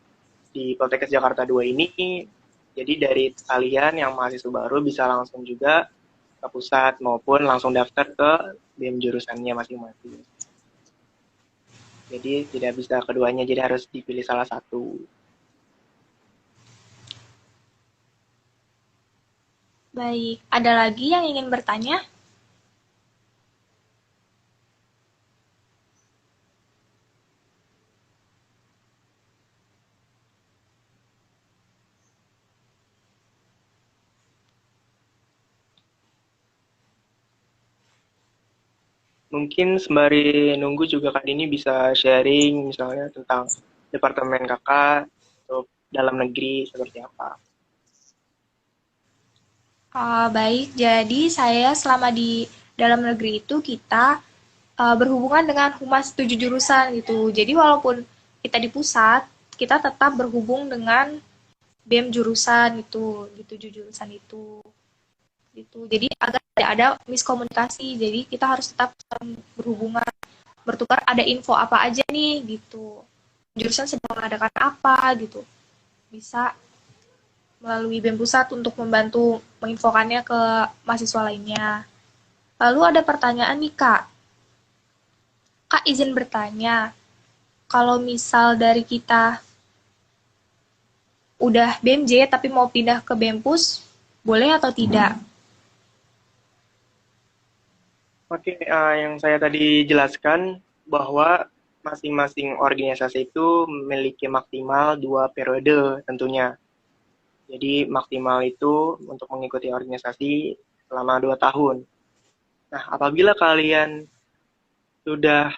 di Poltekkes Jakarta 2 ini, jadi dari kalian yang mahasiswa baru bisa langsung juga ke pusat maupun langsung daftar ke BEM jurusannya masing-masing. Jadi tidak bisa keduanya, jadi harus dipilih salah satu. Baik, ada lagi yang ingin bertanya? Mungkin sembari nunggu juga Kak Dini bisa sharing misalnya tentang departemen kakak untuk dalam negeri seperti apa. Baik, jadi saya selama di dalam negeri itu kita berhubungan dengan humas 7 jurusan gitu. Jadi walaupun kita di pusat, kita tetap berhubung dengan BEM jurusan itu, di 7 jurusan itu. Gitu. Jadi agar tidak ada miskomunikasi. Jadi kita harus tetap berhubungan, bertukar ada info apa aja nih gitu. Jurusan sedang mengadakan apa gitu. Bisa melalui BEM pusat untuk membantu menginfokannya ke mahasiswa lainnya. Lalu ada pertanyaan nih Kak. Kak izin bertanya, kalau misal dari kita udah BMJ tapi mau pindah ke BEMPUS, boleh atau tidak? Oke, yang saya tadi jelaskan bahwa masing-masing organisasi itu memiliki maksimal 2 periode tentunya. Jadi maksimal itu untuk mengikuti organisasi selama 2 tahun. Nah, apabila kalian sudah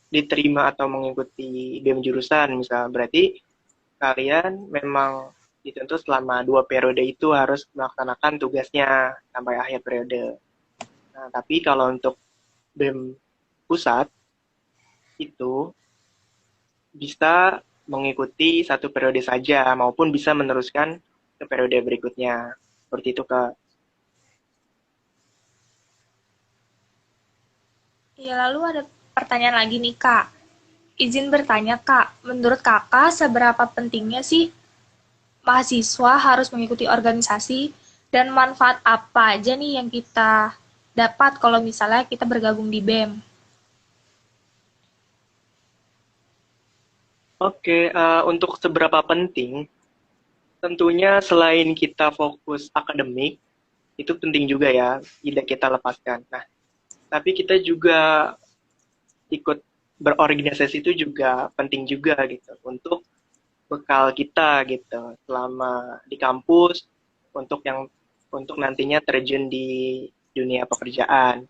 diterima atau mengikuti BEM jurusan, misal berarti kalian memang ditentu selama 2 periode itu harus melaksanakan tugasnya sampai akhir periode. Nah, tapi kalau untuk BEM pusat itu bisa mengikuti 1 periode saja maupun bisa meneruskan ke periode berikutnya. Seperti itu, Kak. Ya, lalu ada pertanyaan lagi nih, Kak. Izin bertanya, Kak, menurut Kakak seberapa pentingnya sih mahasiswa harus mengikuti organisasi dan manfaat apa aja nih yang kita dapat kalau misalnya kita bergabung di BEM? Oke, untuk seberapa penting, tentunya selain kita fokus akademik, itu penting juga ya, tidak kita lepaskan. Nah, tapi kita juga ikut berorganisasi itu juga penting juga gitu, untuk bekal kita gitu, selama di kampus, untuk nantinya terjun di dunia pekerjaan.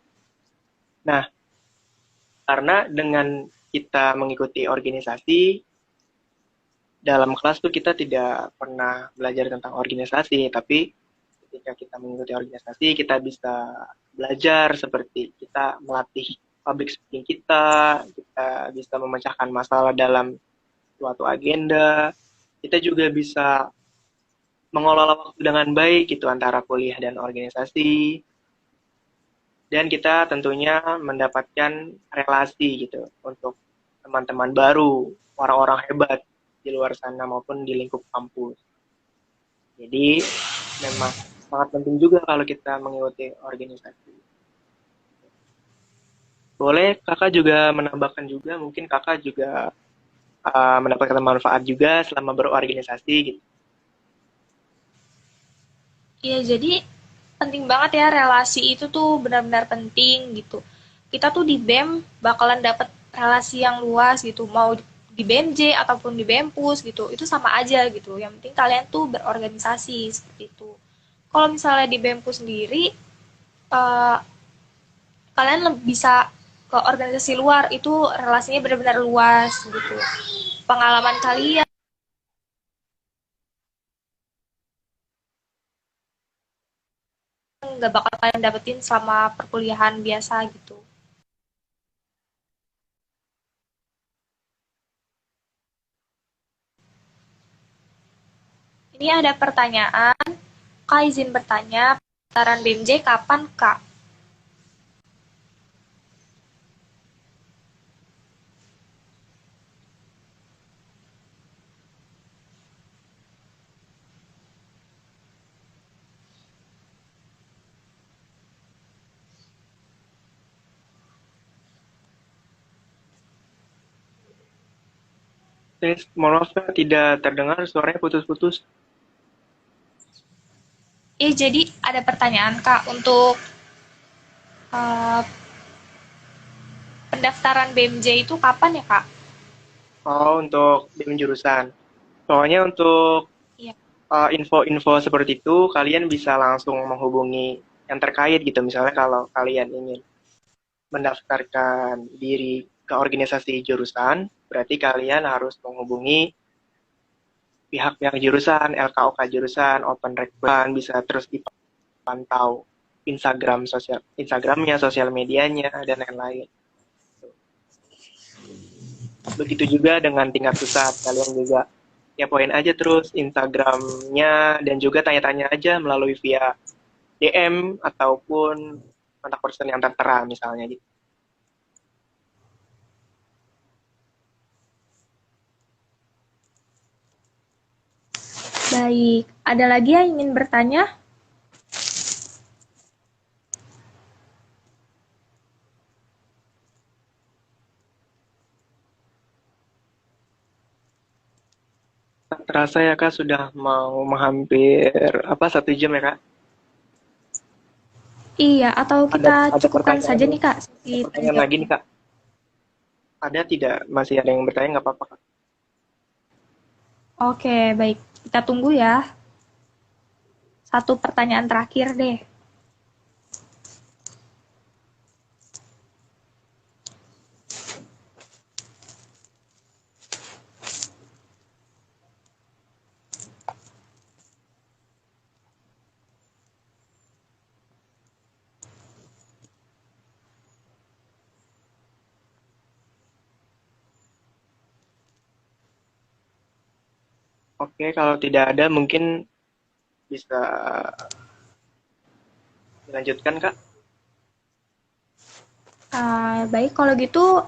Nah, karena dengan kita mengikuti organisasi, dalam kelas tuh kita tidak pernah belajar tentang organisasi, tapi ketika kita mengikuti organisasi, kita bisa belajar seperti kita melatih public speaking kita bisa memecahkan masalah dalam suatu agenda, kita juga bisa mengelola waktu dengan baik gitu antara kuliah dan organisasi, dan kita tentunya mendapatkan relasi gitu untuk teman-teman baru, orang-orang hebat di luar sana maupun di lingkup kampus. Jadi memang sangat penting juga kalau kita mengikuti organisasi. Boleh kakak juga menambahkan juga, mungkin kakak juga mendapatkan manfaat juga selama berorganisasi gitu. Iya, jadi penting banget ya relasi itu tuh benar-benar penting gitu. Kita tuh di BEM bakalan dapet relasi yang luas gitu, mau di BMJ ataupun di BEMPUS gitu, itu sama aja gitu. Yang penting kalian tuh berorganisasi seperti itu. Kalau misalnya di BEMPUS sendiri, eh, kalian bisa ke organisasi luar itu relasinya benar-benar luas gitu. Pengalaman kalian nggak bakal kalian dapetin selama perkuliahan biasa gitu. Ini ada pertanyaan, Kak izin bertanya, pendaftaran BMJ kapan Kak? Mohon maaf tidak terdengar, suaranya putus-putus. Jadi ada pertanyaan Kak untuk eh, pendaftaran BMJ itu kapan ya Kak? Oh, untuk BEM jurusan. Soalnya untuk Iya. info-info seperti itu, kalian bisa langsung menghubungi yang terkait gitu. Misalnya kalau kalian ingin mendaftarkan diri ke organisasi jurusan, berarti kalian harus menghubungi pihak-pihak jurusan, LKOK jurusan, Open Recruitment, bisa terus dipantau Instagramnya, sosial medianya, dan lain-lain. Begitu juga dengan tingkat pusat, kalian juga ya poin aja terus Instagramnya, dan juga tanya-tanya aja melalui via DM ataupun kontak person yang tertera misalnya gitu. Baik, ada lagi yang ingin bertanya? Terasa ya kak sudah mau menghampir apa 1 jam ya kak? Iya, atau Ada kita ada cukupkan pertanyaan saja nih Kak sesi ada tanya pertanyaan lagi jawabnya. nih kak. Ada tidak? Masih ada yang bertanya nggak apa-apa kak? Oke, baik. Kita tunggu ya. Satu pertanyaan terakhir deh. Oke, kalau tidak ada mungkin bisa dilanjutkan kak. Baik, kalau gitu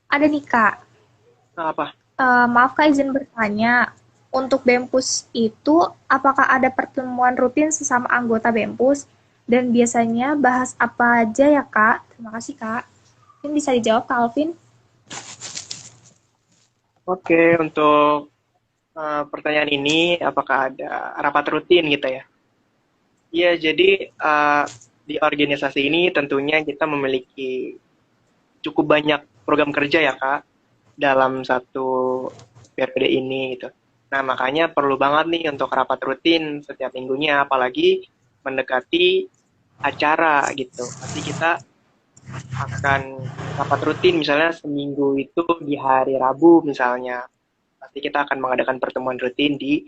ada nih Kak. Nah, apa? Maaf Kak, izin bertanya. Untuk BEMPUS itu, apakah ada pertemuan rutin sesama anggota BEMPUS? Dan biasanya bahas apa aja ya Kak? Terima kasih Kak. Mungkin bisa dijawab Kak Alvin? Oke, untuk pertanyaan ini, apakah ada rapat rutin gitu ya? Iya, jadi di organisasi ini tentunya kita memiliki cukup banyak program kerja ya Kak dalam satu periode ini gitu. Nah, makanya perlu banget nih untuk rapat rutin setiap minggunya, apalagi mendekati acara gitu. Pasti kita akan rapat rutin misalnya seminggu itu di hari Rabu misalnya. Pasti kita akan mengadakan pertemuan rutin di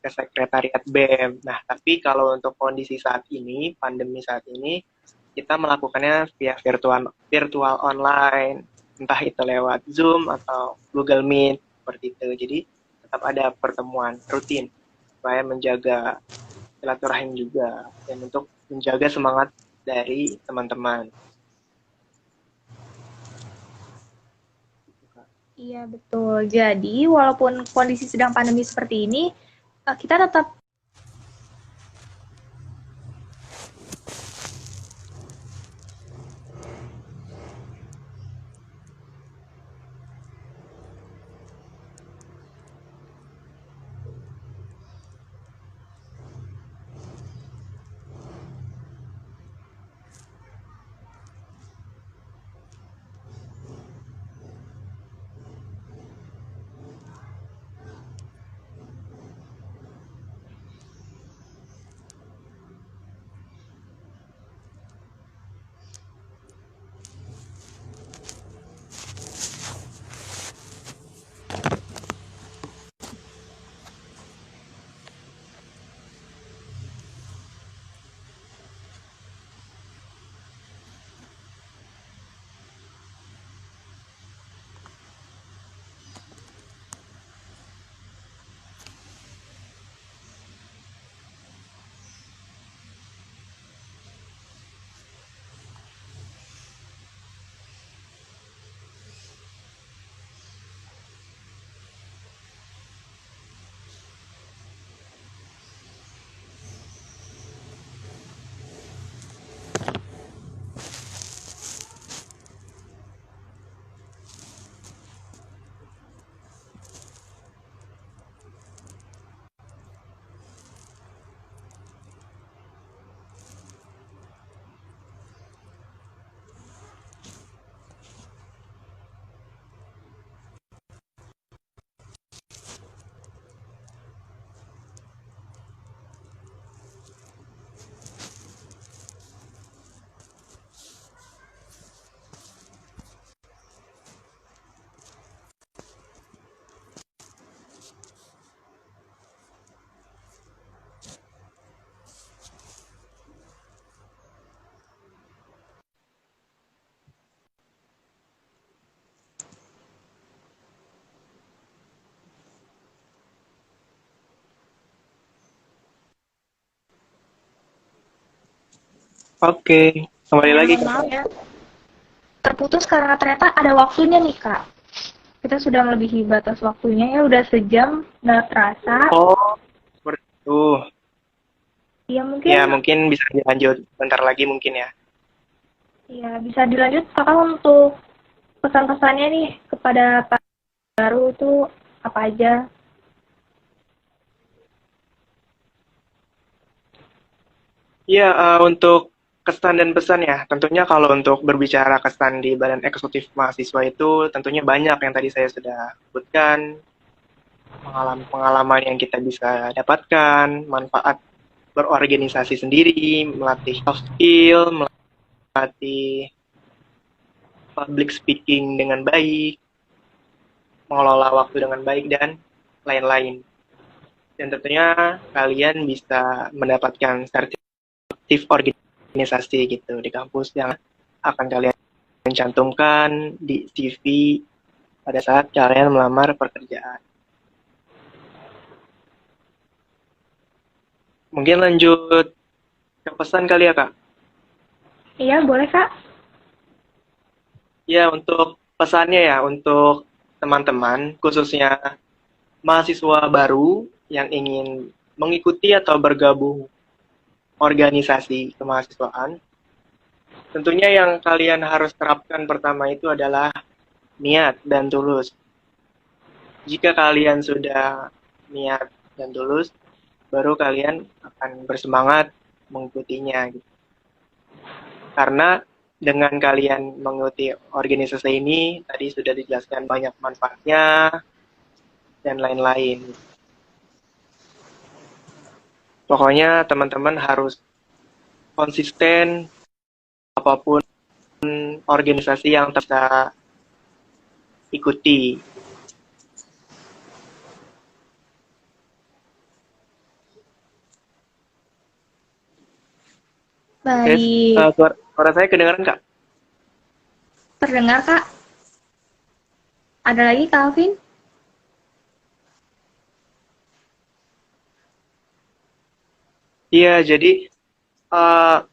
sekretariat BEM. Nah, tapi kalau untuk kondisi saat ini, pandemi saat ini, kita melakukannya via virtual online, entah itu lewat Zoom atau Google Meet, seperti itu. Jadi, tetap ada pertemuan rutin, supaya menjaga silaturahim juga, dan untuk menjaga semangat dari teman-teman. Iya, betul. Jadi, walaupun kondisi sedang pandemi seperti ini, kita tetap. Oke, kembali lagi Mohon maaf Kak. ya, terputus karena ternyata ada waktunya nih Kak. Kita sudah melebihi batas waktunya ya, udah sejam, nggak terasa. Oh, seperti itu. Ya Ya, mungkin, mungkin bisa dilanjut bentar lagi mungkin ya. ya bisa dilanjut Kakak untuk pesan-pesannya nih kepada Pak baru itu apa aja? Iya, untuk kesan dan pesan ya, tentunya kalau untuk berbicara kesan di Badan Eksekutif Mahasiswa itu tentunya banyak yang tadi saya sudah sebutkan, pengalaman-pengalaman yang kita bisa dapatkan, manfaat berorganisasi sendiri, melatih soft skill, melatih public speaking dengan baik, mengelola waktu dengan baik, dan lain-lain. Dan tentunya kalian bisa mendapatkan sertifikat organisasi gitu di kampus yang akan kalian cantumkan di CV pada saat kalian melamar pekerjaan. Mungkin lanjut ke pesan kali ya Kak. Iya boleh Kak. Ya, untuk pesannya ya, untuk teman-teman, khususnya mahasiswa baru yang ingin mengikuti atau bergabung organisasi kemahasiswaan, tentunya yang kalian harus terapkan pertama itu adalah niat dan tulus. Jika kalian sudah niat dan tulus, baru kalian akan bersemangat mengikutinya. Gitu. Karena dengan kalian mengikuti organisasi ini, tadi sudah dijelaskan banyak manfaatnya dan lain-lain. Pokoknya teman-teman harus konsisten apapun organisasi yang kita ikuti. Oke, Baik, suara saya kedengaran Kak? terdengar Kak? Ada lagi Kak Alvin? Iya, jadi uh,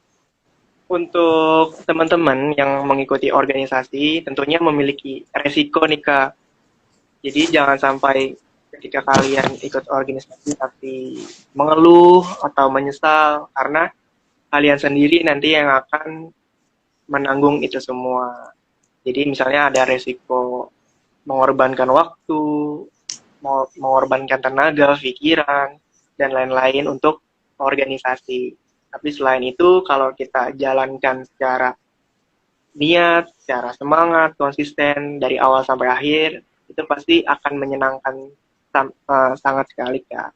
untuk teman-teman yang mengikuti organisasi tentunya memiliki resiko nih Kak. Jadi jangan sampai ketika kalian ikut organisasi tapi mengeluh atau menyesal karena kalian sendiri nanti yang akan menanggung itu semua. Jadi misalnya ada resiko mengorbankan waktu, mengorbankan tenaga, pikiran, dan lain-lain untuk organisasi. Tapi selain itu, kalau kita jalankan secara niat, secara semangat, konsisten dari awal sampai akhir, itu pasti akan menyenangkan sangat sekali Kak.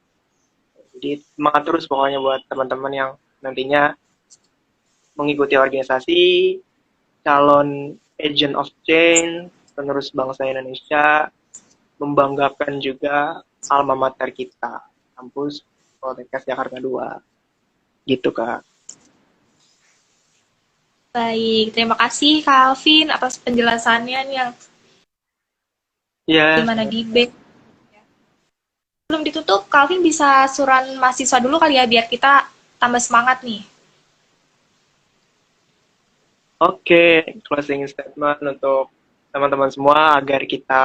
Jadi semangat terus pokoknya buat teman-teman yang nantinya mengikuti organisasi, calon agent of change, penerus bangsa Indonesia, membanggakan juga alma mater kita, kampus Poltekkes Jakarta 2. Gitu Kak. Baik, terima kasih Kak Alvin atas penjelasannya yang Ya, gimana di back. Belum ditutup, Kak Alvin bisa suran mahasiswa dulu kali ya biar kita tambah semangat nih. oke, closing statement untuk teman-teman semua agar kita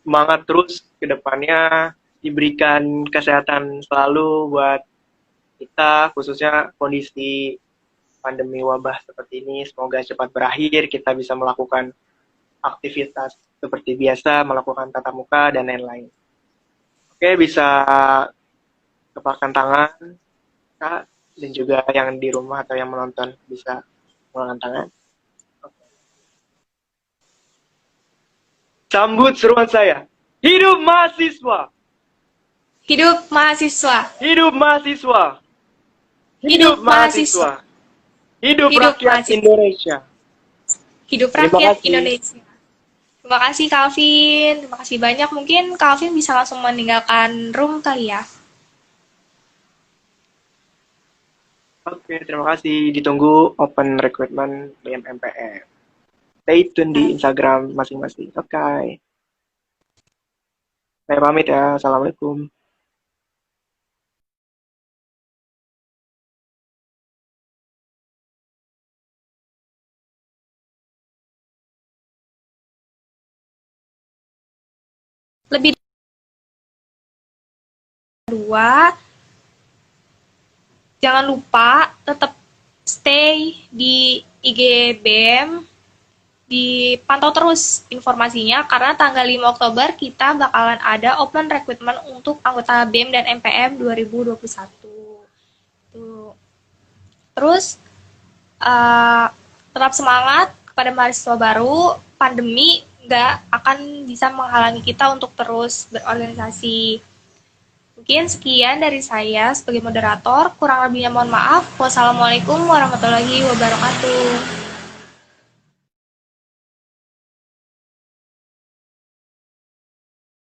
semangat terus ke depannya, diberikan kesehatan selalu buat kita, khususnya kondisi pandemi wabah seperti ini. Semoga cepat berakhir, kita bisa melakukan aktivitas seperti biasa, melakukan tatap muka, dan lain-lain. Oke, bisa kepalkan tangan, Kak, dan juga yang di rumah atau yang menonton bisa mengulangkan tangan. Sambut seruan saya. Hidup mahasiswa! Hidup mahasiswa! Hidup mahasiswa! Hidup mahasiswa! Hidup Hidup rakyat mahasiswa! Indonesia! Hidup Terima rakyat kasih. Indonesia! Terima kasih Kak Alvin. Terima kasih banyak. Mungkin Kak Alvin bisa langsung meninggalkan room kali ya. Oke, terima kasih. Ditunggu open recruitment BMMPM. Stay tune di Instagram masing-masing. Oke. Saya pamit ya. Assalamualaikum. Lebih dua, jangan lupa tetap stay di IG BEM, dipantau terus informasinya karena tanggal 5 Oktober kita bakalan ada open recruitment untuk anggota BEM dan MPM 2021. Tuh. Terus tetap semangat kepada mahasiswa baru, pandemi nggak akan bisa menghalangi kita untuk terus berorganisasi. Mungkin sekian dari saya sebagai moderator, kurang lebihnya mohon maaf. Wassalamualaikum warahmatullahi wabarakatuh.